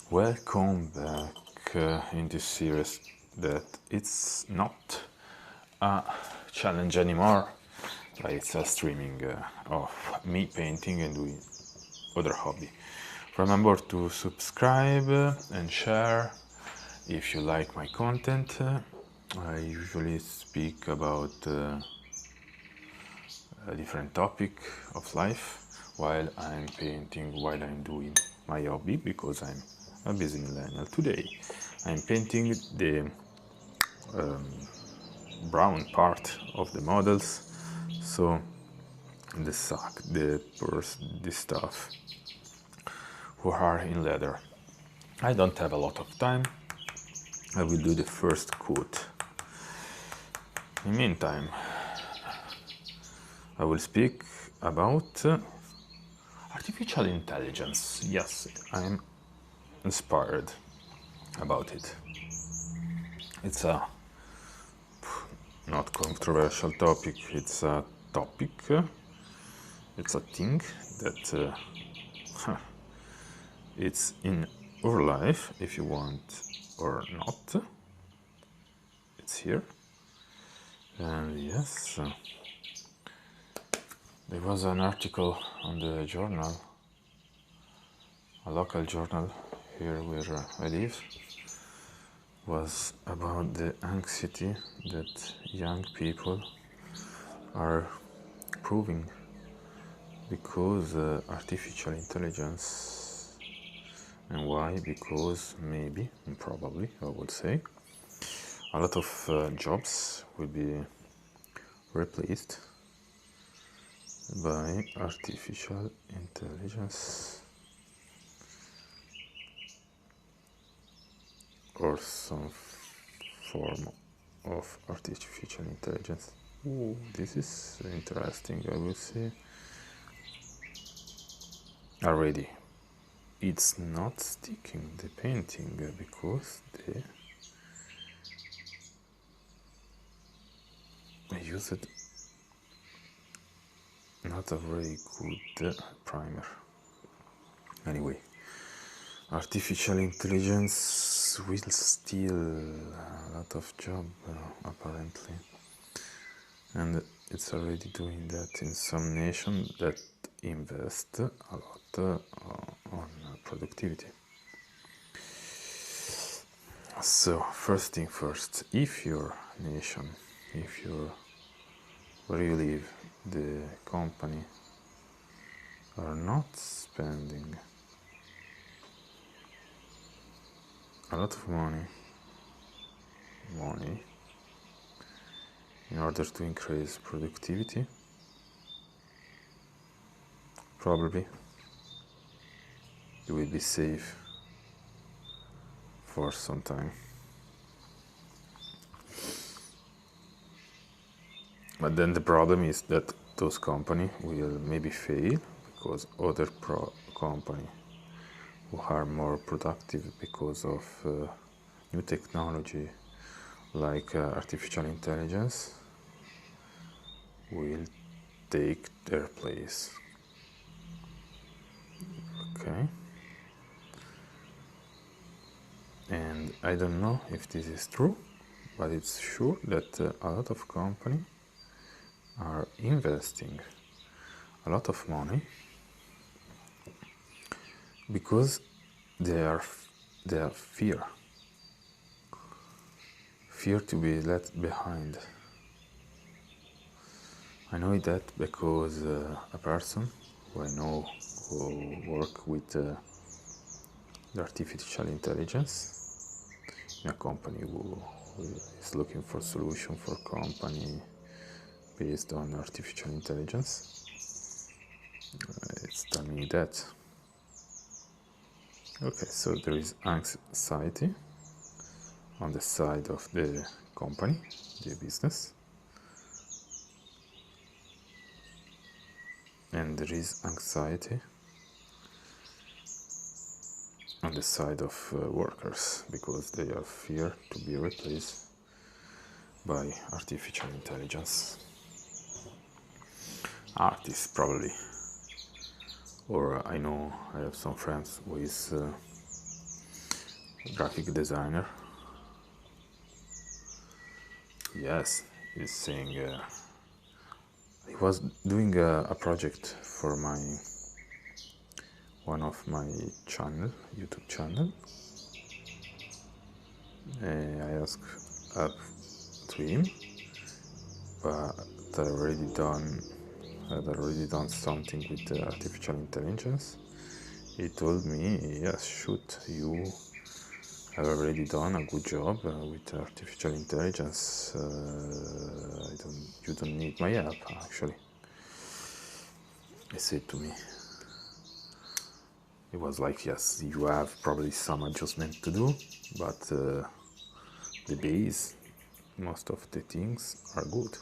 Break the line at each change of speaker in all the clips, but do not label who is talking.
Welcome back in this series that it's not a challenge anymore, but it's a streaming of me painting and doing other hobby. Remember to subscribe and share if you like my content. I usually speak about a different topic of life while I'm painting, while I'm doing my hobby, because I'm a busy millennial. Today I'm painting the brown part of the models, so the sack, the purse, the stuff who are in leather. I don't have a lot of time. I will do the first coat. In the meantime, I will speak about artificial intelligence. Yes, I'm inspired about it. It's a not controversial topic, it's a topic, it's a thing that it's in our life, if you want or not. It's here. And yes, there was an article on the journal, a local journal here where I live, was about the anxiety that young people are proving because artificial intelligence. And why? Because maybe, probably, I would say, a lot of jobs will be replaced by artificial intelligence or some form of artificial intelligence. Ooh, this is interesting, I will say. Already, it's not sticking the painting because I used not a very good primer. Anyway, artificial intelligence will steal a lot of job apparently, and it's already doing that in some nations that invest a lot on productivity. So first thing first, if your nation, if your where you live, the company are not spending a lot of money in order to increase productivity, probably you will be safe for some time. But then the problem is that those companies will maybe fail because other company who are more productive because of new technology like artificial intelligence will take their place. Okay. And I don't know if this is true, but it's sure that a lot of companies are investing a lot of money because they are fear to be left behind. I know that because a person who I know who work with the artificial intelligence in a company who is looking for solution for company based on artificial intelligence, it's telling me that. Okay, so there is anxiety on the side of the company, the business, and there is anxiety on the side of workers because they are fear to be replaced by artificial intelligence. Artists probably, or I know I have some friends who is graphic designer. Yes, he's saying he was doing a project for one of my YouTube channel. I asked up to him, but had already done something with artificial intelligence. He told me, yes, shoot, you have already done a good job with artificial intelligence. You don't need my help, actually. He said to me. It was like, yes, you have probably some adjustment to do, but the base, most of the things are good.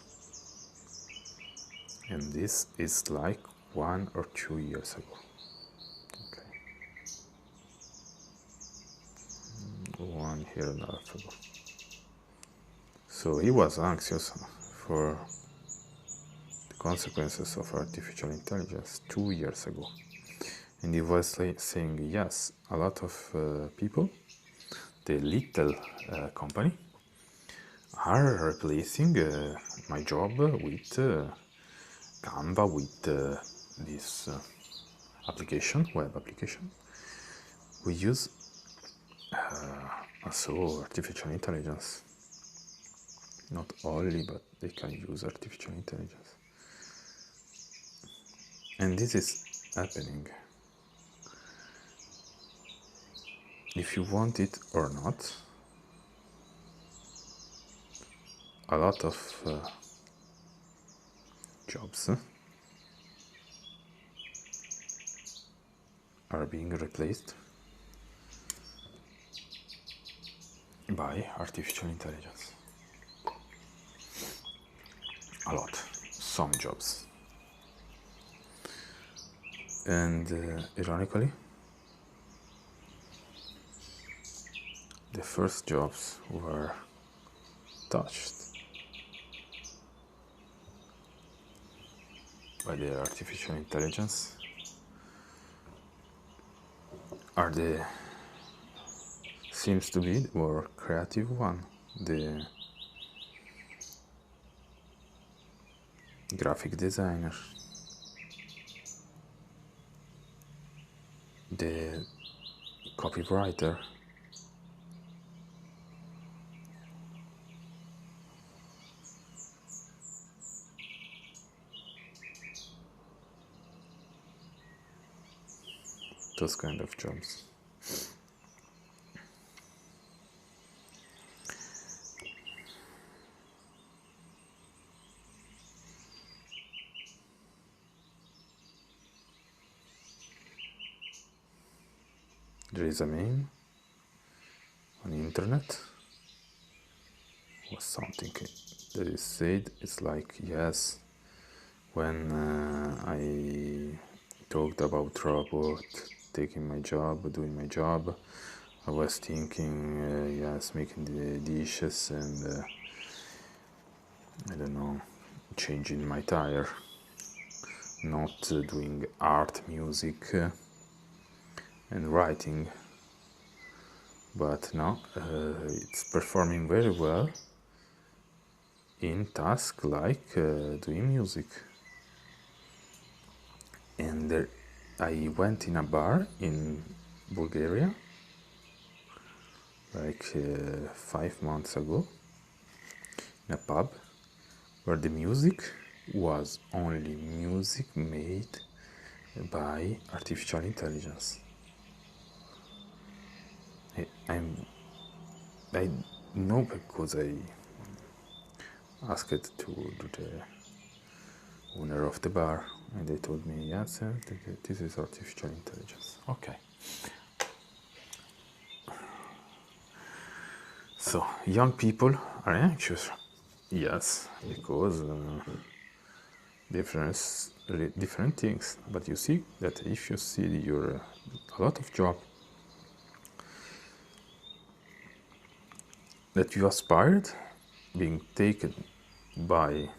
And this is like 1 or 2 years ago. Okay. 1 year and a half ago. So he was anxious for the consequences of artificial intelligence 2 years ago. And he was saying, yes, a lot of people, the little company, are replacing my job with Canva, with this application, web application. We use also artificial intelligence. Not only, but they can use artificial intelligence. And this is happening. If you want it or not, a lot of jobs are being replaced by artificial intelligence. A lot, some jobs. And ironically, the first jobs were touched by the artificial intelligence are seems to be the more creative one, the graphic designer, the copywriter, those kind of jobs. There is a meme on the internet, was something that is said, it's like, yes, when I talked about robot taking my job, doing my job, I was thinking, yes, making the dishes and I don't know, changing my tire, not doing art, music and writing. But now it's performing very well in tasks like doing music. And I went in a bar in Bulgaria like 5 months ago, in a pub, where the music was only music made by artificial intelligence. I know because I asked to the owner of the bar, and they told me, yes, this is artificial intelligence. Okay. So, young people are anxious. Yes, because different things. But you see that if you see a lot of job that you aspired being taken by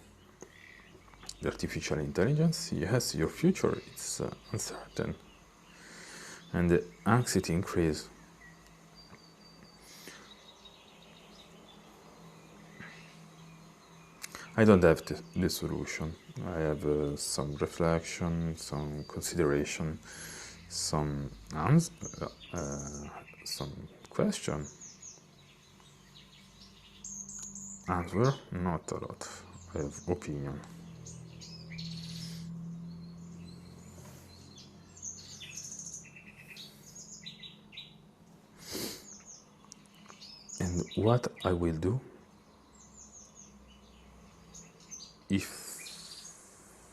the artificial intelligence, yes, your future is uncertain, and the anxiety increase. I don't have the solution. I have some reflection, some consideration, some some question. Answer, not a lot. I have opinion. And what I will do if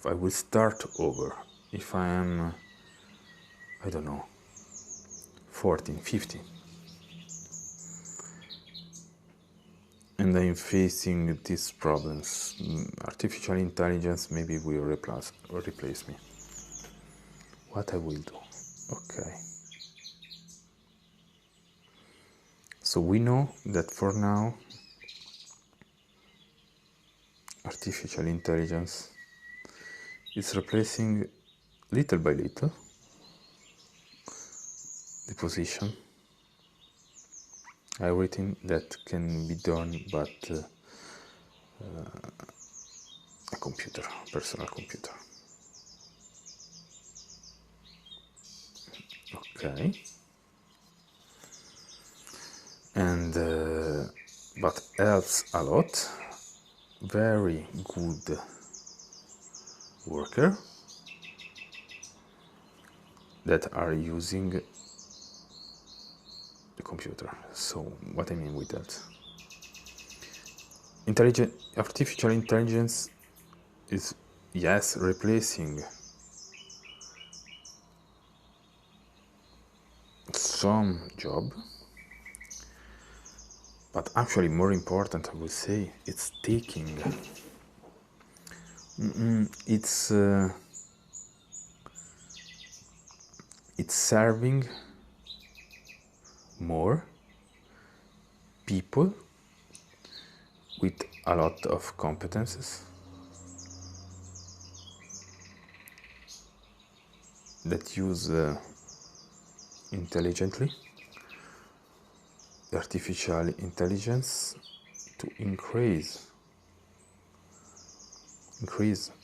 I will start over, if I am, I don't know, 14, 15, and I'm facing these problems, artificial intelligence maybe will replace me. What I will do? Okay. So we know that for now, artificial intelligence is replacing little by little the position, everything that can be done but a computer, personal computer. Okay. And but helps a lot. Very good worker that are using the computer. So what I mean with that? Artificial intelligence is, yes, replacing some job, but actually more important, I would say, it's taking, it's serving more people with a lot of competences that use intelligently artificial intelligence to increase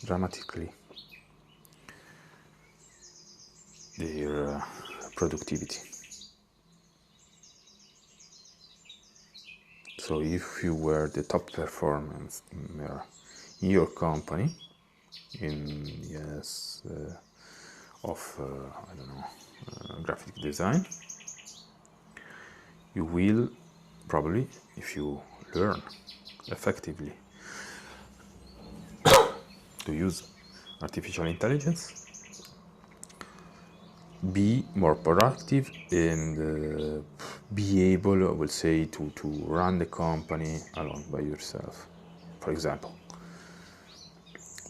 dramatically their productivity. So if you were the top performer in your company, of I don't know, graphic design, you will probably, if you learn effectively to use artificial intelligence, be more productive and be able, I will say, to run the company alone by yourself, for example.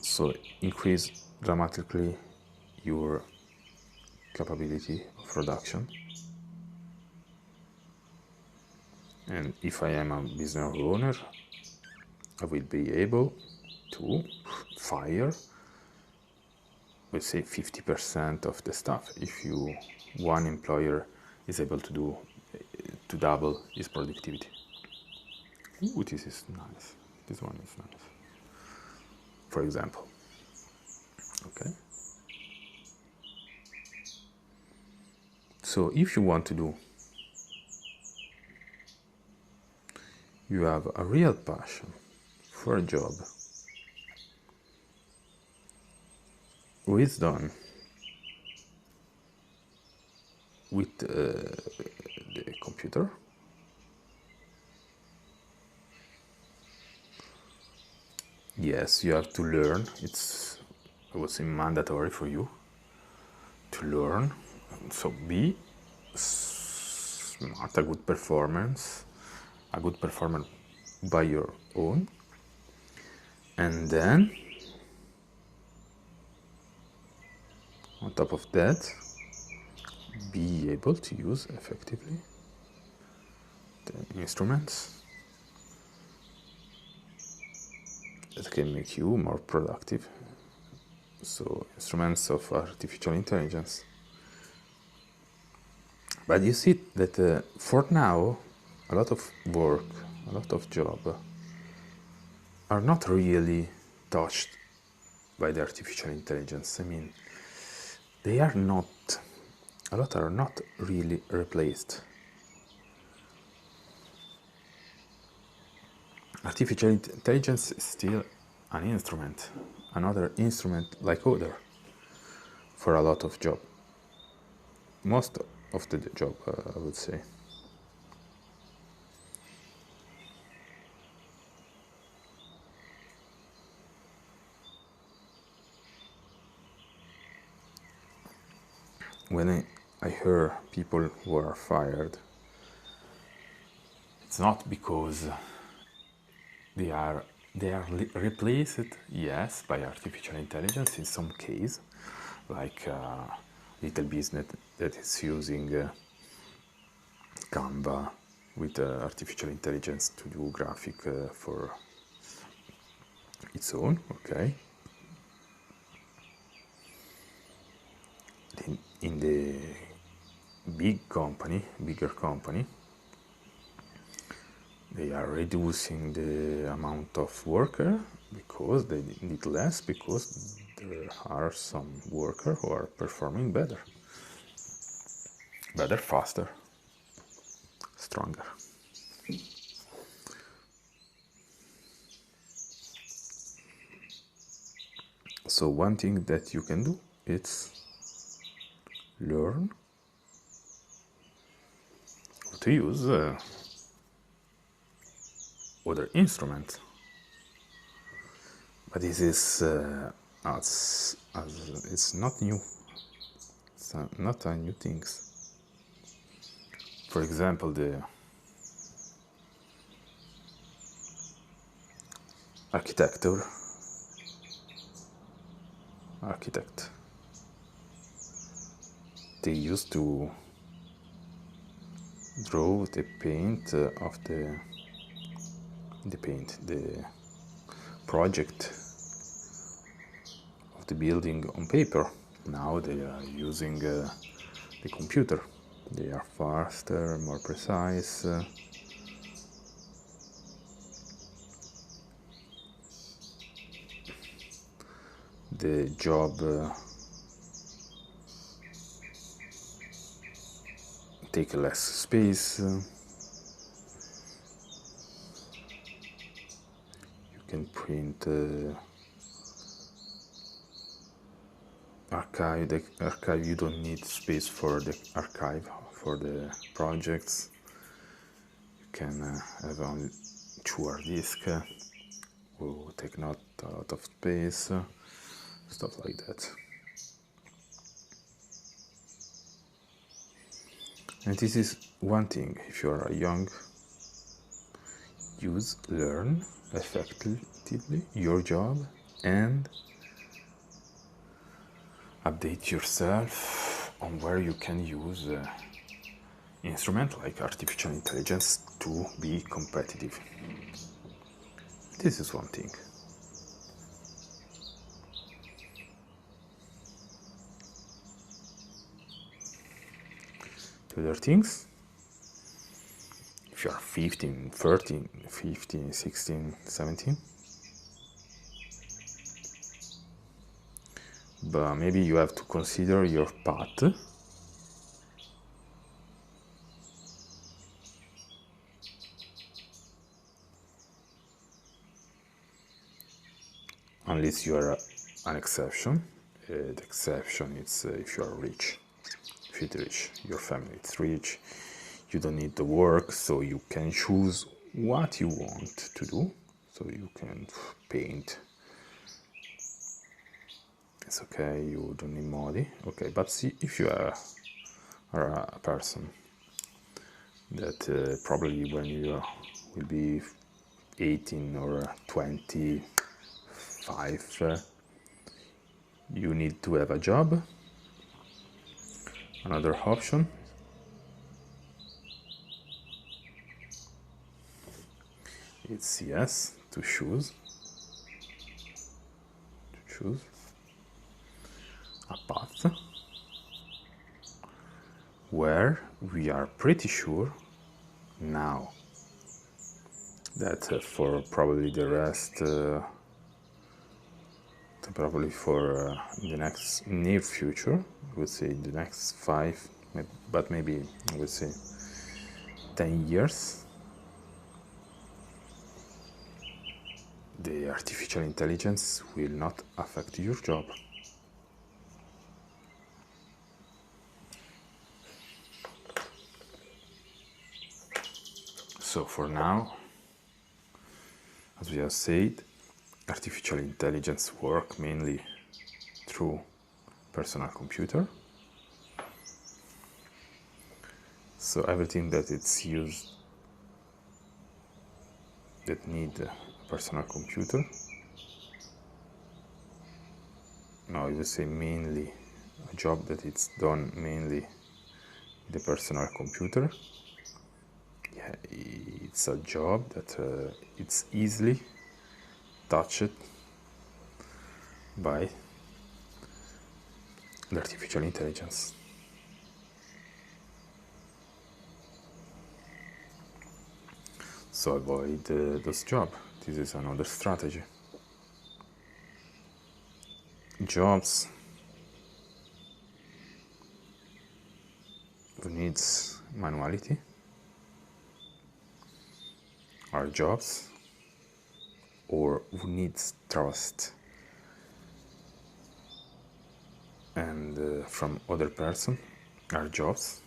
So increase dramatically your capability of production. And if I am a business owner, I will be able to fire, let's say, 50% of the staff if one employer is able to double his productivity. Ooh, this is nice. This one is nice. For example. Okay. So if you want to do, you have a real passion for a job, wisdom with the computer, yes, you have to learn. It's, I would say, mandatory for you to learn. So be smart, a good performer by your own, and then on top of that, be able to use effectively the instruments that can make you more productive. So instruments of artificial intelligence. But you see that for now, a lot of work, a lot of job are not really touched by the artificial intelligence. I mean, they are not, a lot are not really replaced. Artificial intelligence is still an instrument, another instrument like other, for a lot of job. Most of the job, I would say. When I hear people who are fired, it's not because they are replaced, yes, by artificial intelligence in some case, like little business that is using Canva with artificial intelligence to do graphic for its own, okay. In the bigger company, they are reducing the amount of worker because they need less, because there are some workers who are performing better, faster, stronger. So one thing that you can do is learn to use other instruments. But this is it's not new. It's not a new thing. For example, the architect, they used to draw the paint of the project of the building on paper. Now they are using the computer. They are faster, more precise. The job take less space. You can print archive. The archive, you don't need space for the archive for the projects. You can have only 2 hard disks, will take not a lot of space, stuff like that. And this is one thing. If you are young, learn effectively your job and update yourself on where you can use instrument like artificial intelligence to be competitive. This is one thing. The other things, if you are 15, 13, 15, 16, 17, but maybe you have to consider your path. Unless you are an exception. The exception is if you are rich. If you're rich, your family is rich, you don't need to work, so you can choose what you want to do. So you can paint. It's okay, you don't need money. Okay, but see, if you are a person that probably when you will be 18 or 25, you need to have a job. Another option it's yes, to choose a path where we are pretty sure now that for probably the rest, probably for the next near future, I would say the next 5, but maybe I would say 10 years, the artificial intelligence will not affect your job. So for now, as we have said, artificial intelligence work mainly through personal computer. So everything that it's used that need a personal computer. No, I would say mainly a job that it's done mainly with the personal computer. Yeah, it's a job that it's easily touched by the artificial intelligence. So avoid those jobs. This is another strategy. Jobs who needs manuality are jobs, or who needs trust and from other person are jobs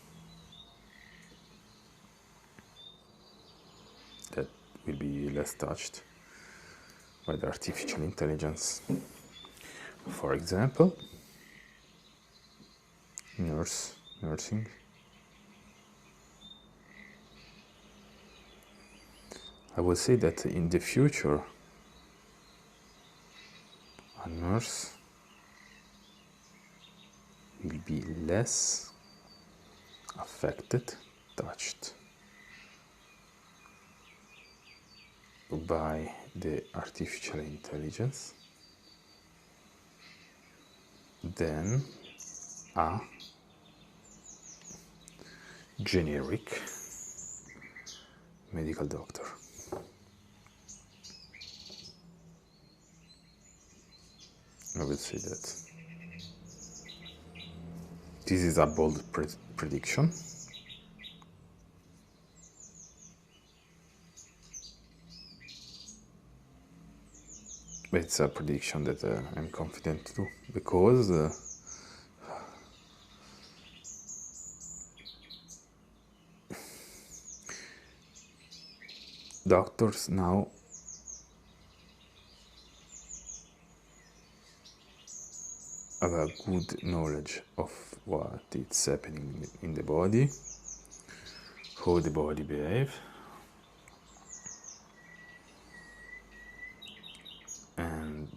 that will be less touched by the artificial intelligence. For example, nursing. I would say that in the future, a nurse will be less affected, touched by the artificial intelligence than a generic medical doctor. I would say that this is a bold prediction. But it's a prediction that I'm confident to do, because doctors now have a good knowledge of what is happening in the body, how the body behaves,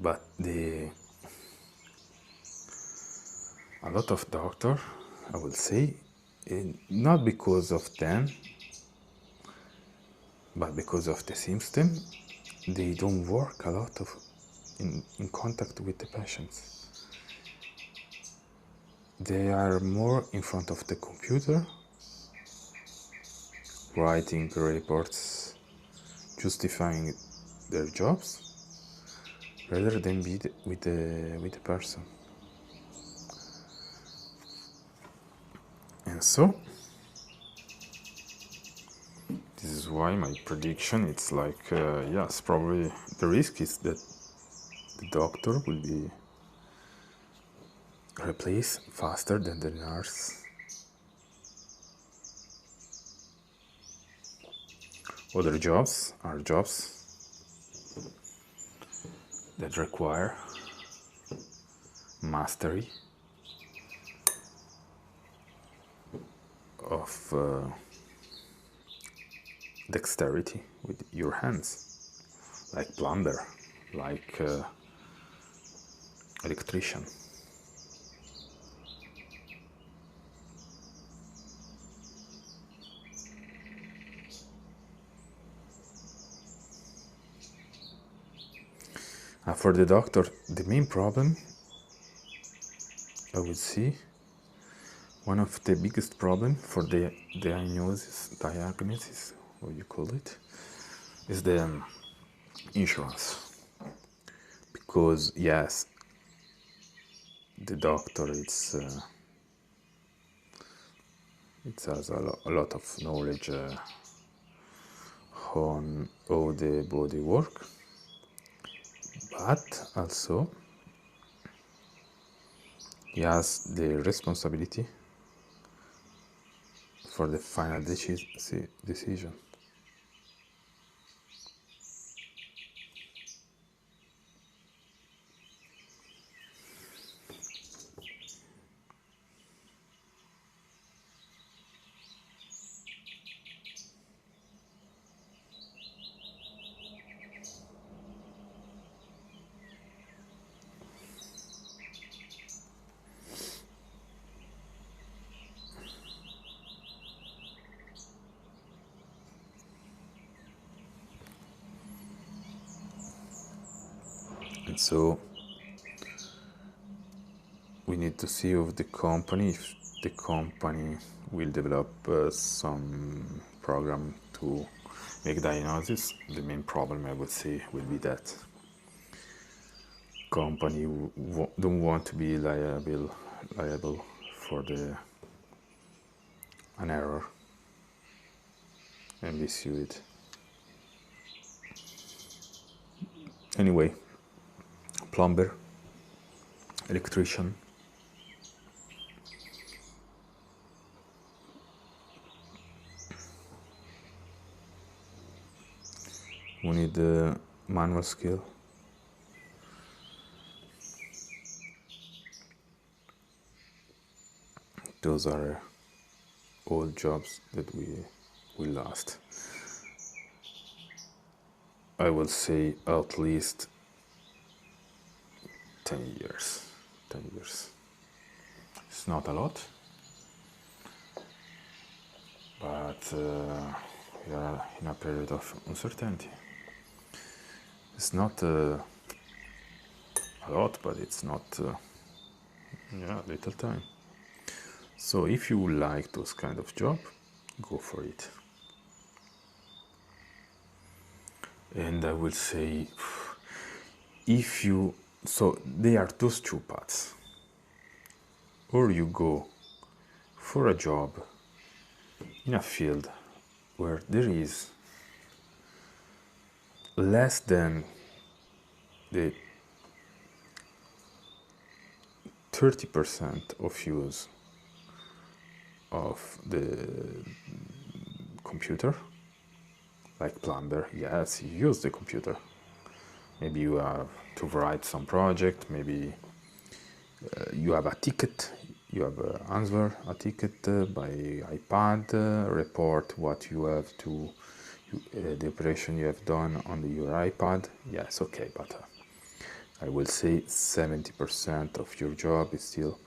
but a lot of doctors, I would say, not because of them, but because of the system, they don't work a lot in contact with the patients. They are more in front of the computer, writing reports, justifying their jobs, rather than be with the person. And so, this is why my prediction, it's like, yes, probably the risk is that the doctor will be replaced faster than the nurse. Other jobs are jobs that require mastery of dexterity with your hands, like plumber, like electrician. For the doctor, the main problem, I would see, one of the biggest problem for the diagnosis, what you call it, is the insurance, because yes, the doctor it has a lot of knowledge on how the body work, but also he has the responsibility for the final decision. And so we need to see if the company will develop some program to make diagnosis. The main problem, I would say, will be that company don't want to be liable for an error and be sued. Anyway, plumber, electrician, we need manual skill. Those are all jobs that we lost. I will say at least 10 years. 10 years. It's not a lot, but we are in a period of uncertainty. It's not a lot, but it's not little time. So if you like those kind of job, go for it. And I will say, so there are those two paths. Or you go for a job in a field where there is less than the 30% of use of the computer, like plumber. Yes, you use the computer. Maybe you have to write some project, maybe you have a ticket, you have answer a ticket by iPad, report what you have to, the operation you have done on your iPad. Yes, okay, but I will say 70% of your job is still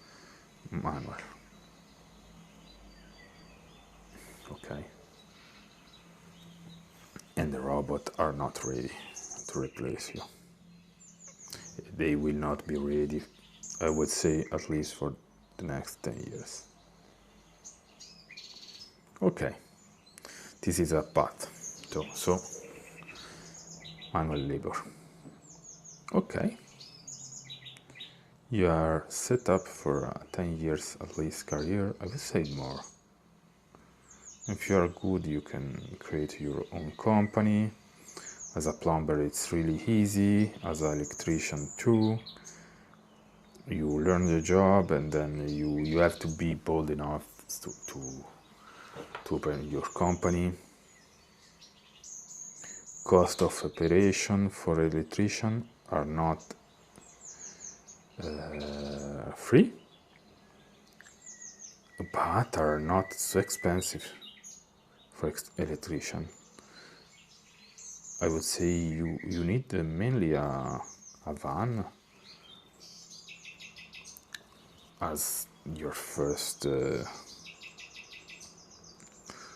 manual. Okay. And the robots are not ready to replace you. They will not be ready, I would say, at least for the next 10 years. Okay, this is a path. So manual labor. Okay, you are set up for a 10 years at least career. I would say more. If you are good, you can create your own company. As a plumber, it's really easy. As an electrician too. You learn the job, and then you have to be bold enough to open your company. Cost of operation for electrician are not free, but are not so expensive for electrician. I would say you need mainly a van as your first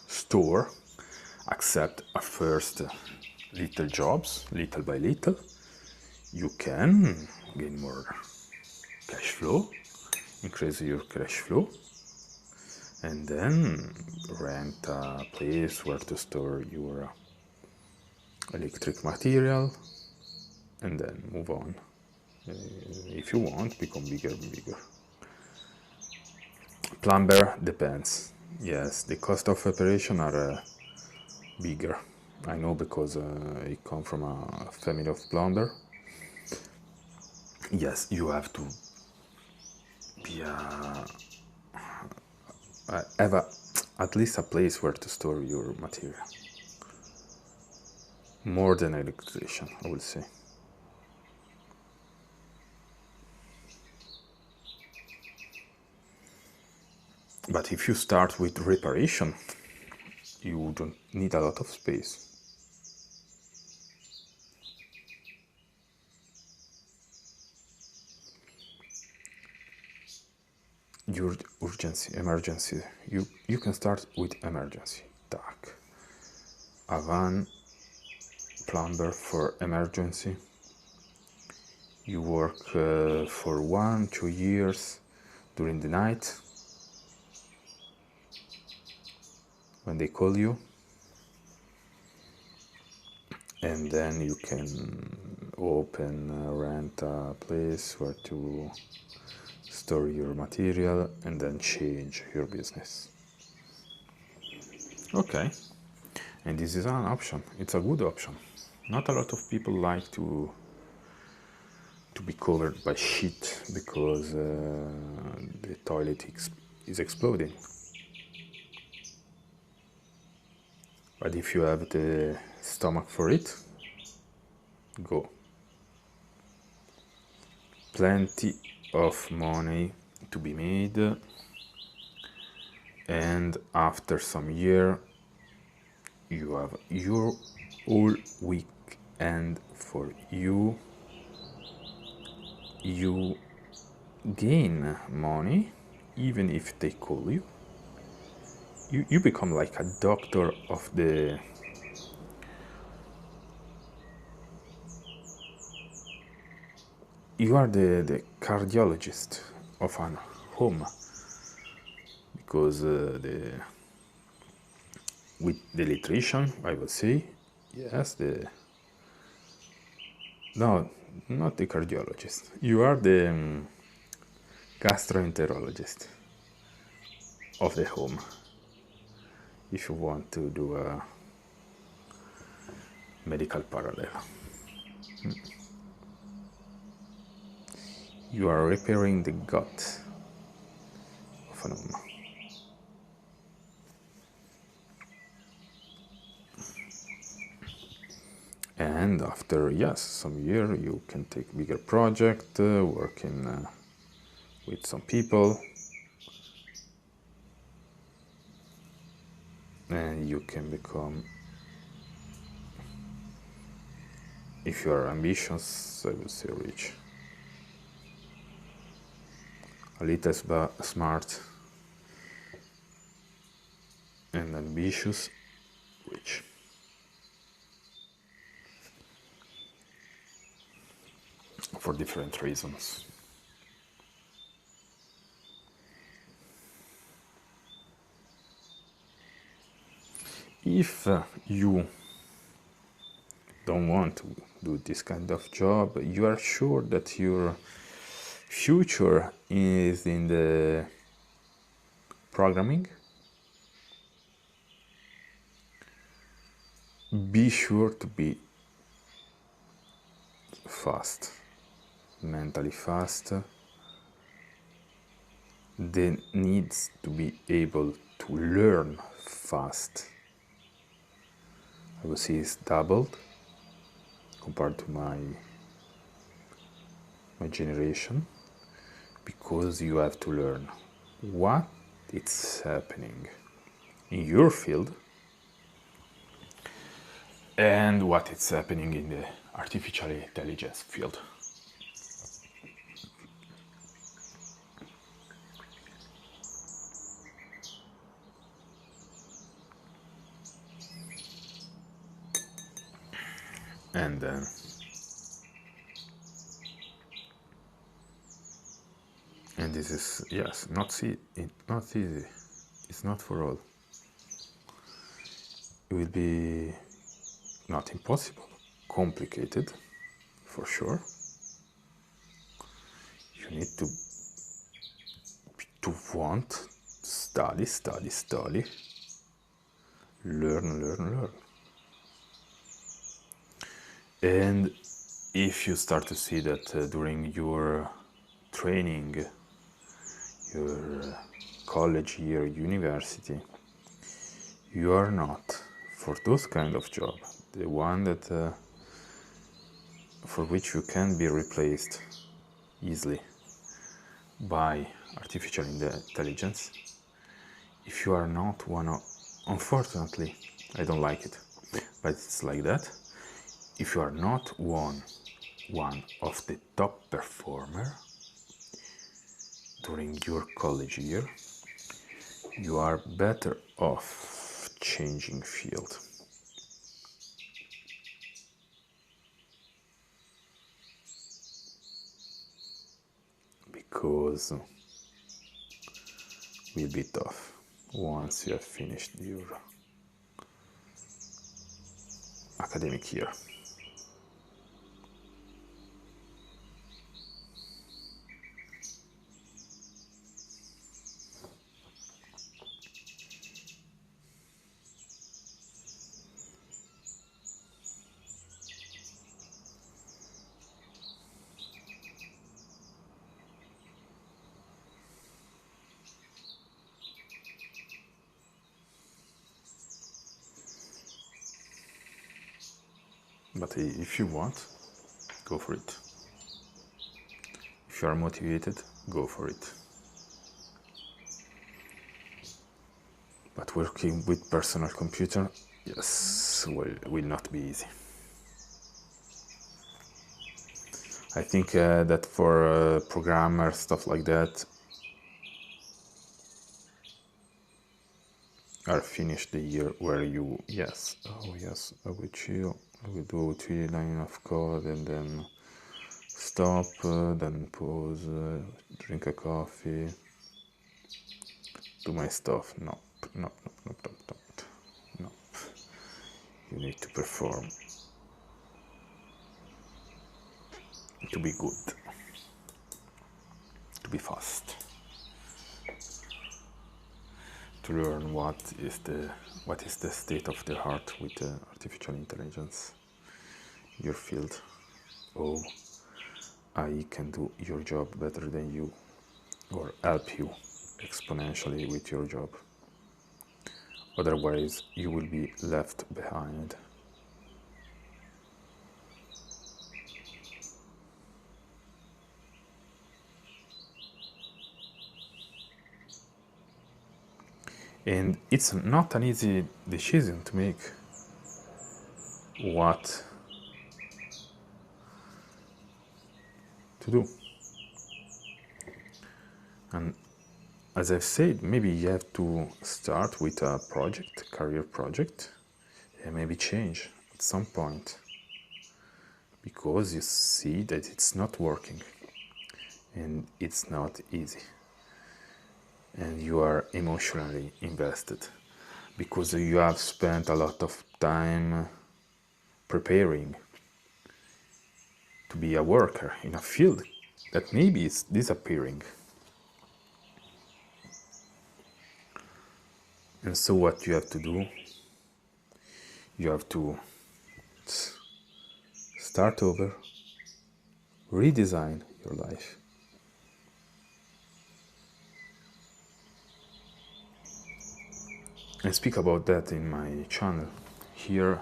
store, accept a first little jobs, little by little. You can gain more cash flow, increase your cash flow, and then rent a place where to store your electric material, and then move on. If you want, become bigger and bigger. Plumber depends. Yes, the cost of operation are bigger. I know because I come from a family of plumber. Yes, you have to be have at least a place where to store your material. More than electrician, I would say. But if you start with reparation, you don't need a lot of space. Your emergency, you can start with emergency. Tac. A van, plumber for emergency. You work for 1-2 years during the night when they call you, and then you can rent a place where to store your material and then change your business. Okay, and this is an option. It's a good option. Not a lot of people like to be covered by shit because the toilet is exploding. But if you have the stomach for it, go. Plenty of money to be made, and after some year you have your whole weekend for you. You gain money even if they call you. You become like a doctor of the you are the cardiologist of an home, because with the electrician, I would say, yes, no, not the cardiologist. You are the gastroenterologist of the home, if you want to do a medical parallel. You are repairing the gut of an home. And after, yes, some year, you can take bigger project, working with some people, and you can become, if you are ambitious, I would say rich. A little smart and ambitious, rich. For different reasons. If you don't want to do this kind of job, you are sure that your future is in the programming, be sure to be fast, mentally fast. They needs to be able to learn fast. I would say it's doubled compared to my generation, because you have to learn what is happening in your field and what is happening in the artificial intelligence field. And this is, yes, not easy. It's not for all. It will be not impossible, complicated for sure. You need to want, study, learn. And if you start to see that during your training, your college year, university, you are not for those kind of job, the one that for which you can be replaced easily by artificial intelligence. If you are not one of, unfortunately, I don't like it, but it's like that. If you are not one of the top performer during your college year, you are better off changing field. Because will be tough once you have finished your academic year. But if you want, go for it. If you are motivated, go for it. But working with personal computer, yes, will not be easy. I think that for programmers, stuff like that, are finished the year where you, yes, I will chill, I will do 3 lines of code and then stop, then pause, drink a coffee, do my stuff. Nope. You need to perform to be good, to be fast, to learn what is the state of the art with artificial intelligence, your field. Oh, I can do your job better than you, or help you exponentially with your job. Otherwise, you will be left behind. And it's not an easy decision to make what to do. And as I've said, maybe you have to start with a project, career project, and maybe change at some point because you see that it's not working and it's not easy. And you are emotionally invested because you have spent a lot of time preparing to be a worker in a field that maybe is disappearing. And so what you have to do, you have to start over, redesign your life. I speak about that in my channel here,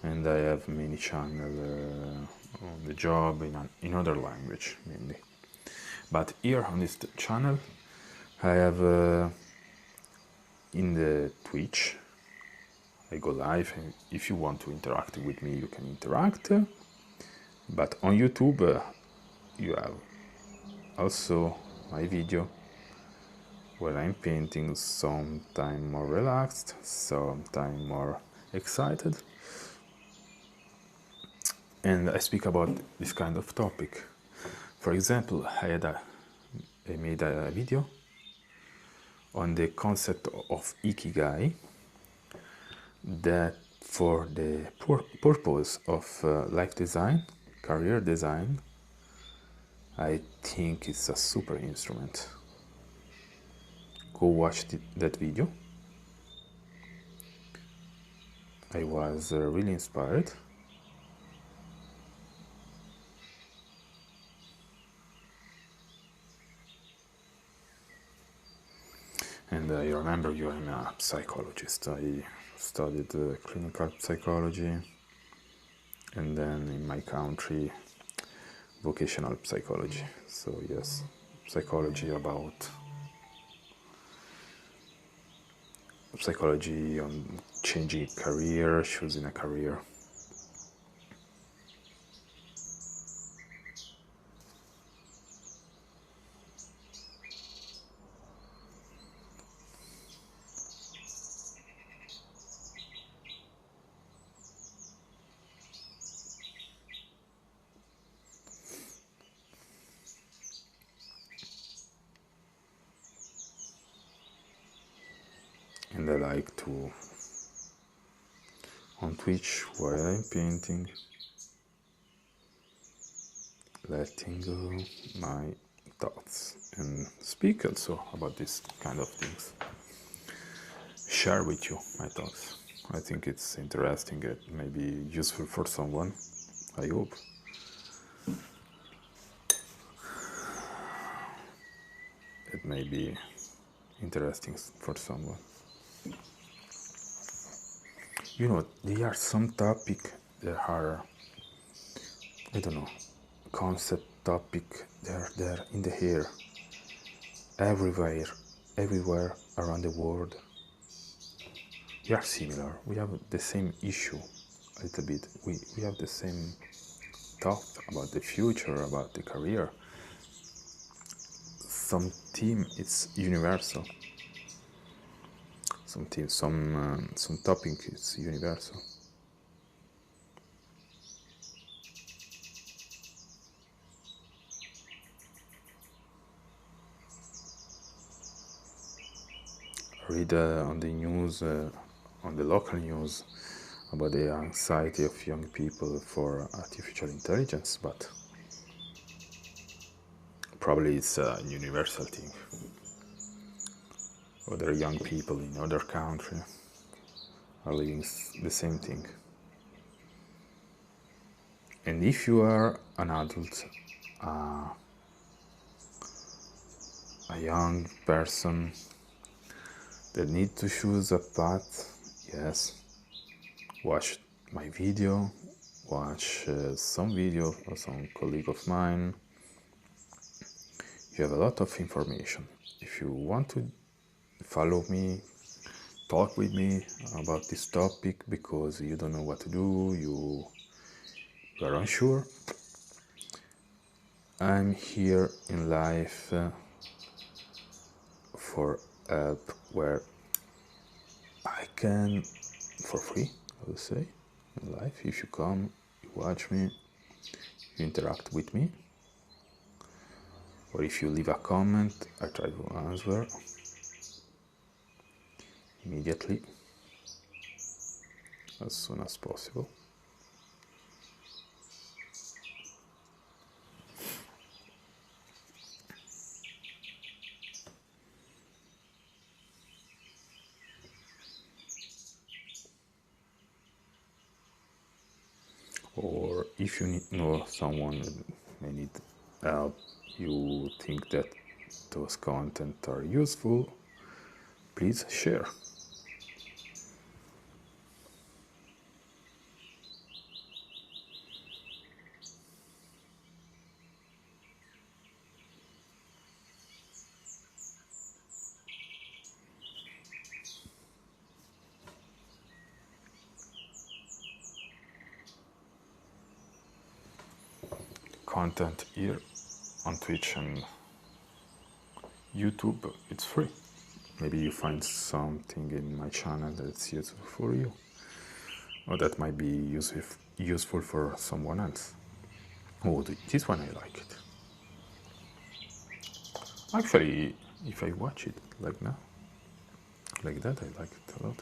and I have many channels on the job in other language mainly. But here on this channel, I have in the Twitch, I go live, and if you want to interact with me, you can interact. But on YouTube, you have also my video where I'm painting, sometimes more relaxed, sometimes more excited. And I speak about this kind of topic. For example, I made a video on the concept of Ikigai that for the purpose of life design, career design, I think it's a super instrument. Go watch that video. I was really inspired. And I remember I'm a psychologist. I studied clinical psychology, and then in my country, vocational psychology. So yes, psychology on changing career, choosing a career. And I like to, on Twitch, while I'm painting, letting go my thoughts and speak also about this kind of things. Share with you my thoughts. I think it's interesting and maybe useful for someone. I hope. It may be interesting for someone. You know, there are some topics that are, I don't know, concept topic. They're in the air, everywhere around the world. We are similar. We have the same issue, a little bit. We have the same thought about the future, about the career. Some theme it's universal. Some topic is universal. Read on the news, on the local news, about the anxiety of young people for artificial intelligence, but probably it's a universal thing. Other young people in other countries are living the same thing. And if you are an adult, a young person that need to choose a path, yes, watch my video, watch some video of some colleague of mine. You have a lot of information. If you want to follow me, talk with me about this topic because you don't know what to do, you are unsure, I'm here in life for help where I can, for free, I would say, in life. If you come, you watch me, you interact with me, or if you leave a comment, I try to answer immediately, as soon as possible. Or if you know someone that may need help, you think that those content are useful, please share. Content here on Twitch and YouTube, it's free. Maybe you find something in my channel that's useful for you, or that might be useful for someone else. Oh, this one I like it. Actually, if I watch it like now, like that, I like it a lot.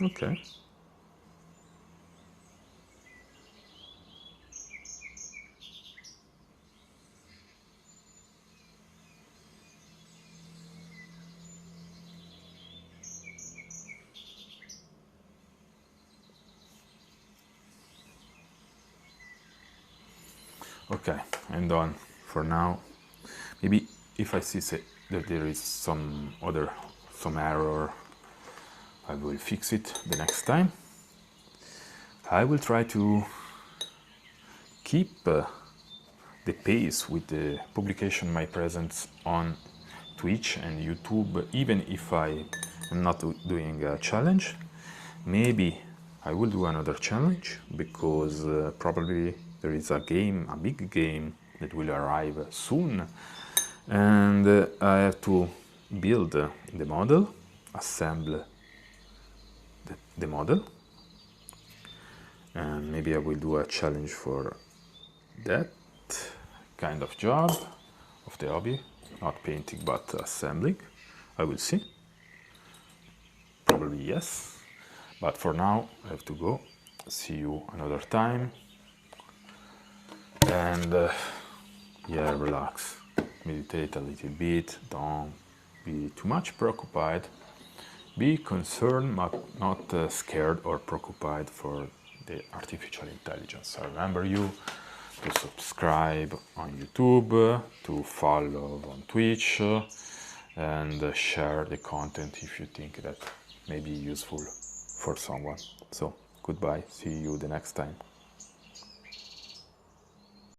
Okay. Okay, I'm done for now. Maybe if I see that there is some error, I will fix it the next time. I will try to keep the pace with the publication of my presence on Twitch and YouTube, even if I am not doing a challenge. Maybe I will do another challenge, because probably there is a big game that will arrive soon, and I have to build the model, assemble the model, and maybe I will do a challenge for that kind of job of the hobby, not painting but assembling. I will see. Probably yes. But for now, I have to go. See you another time. And yeah, relax. Meditate a little bit. Don't be too much preoccupied. Be concerned, but not scared or preoccupied for the artificial intelligence. I remember you to subscribe on YouTube, to follow on Twitch, and share the content if you think that may be useful for someone. So, goodbye. See you the next time.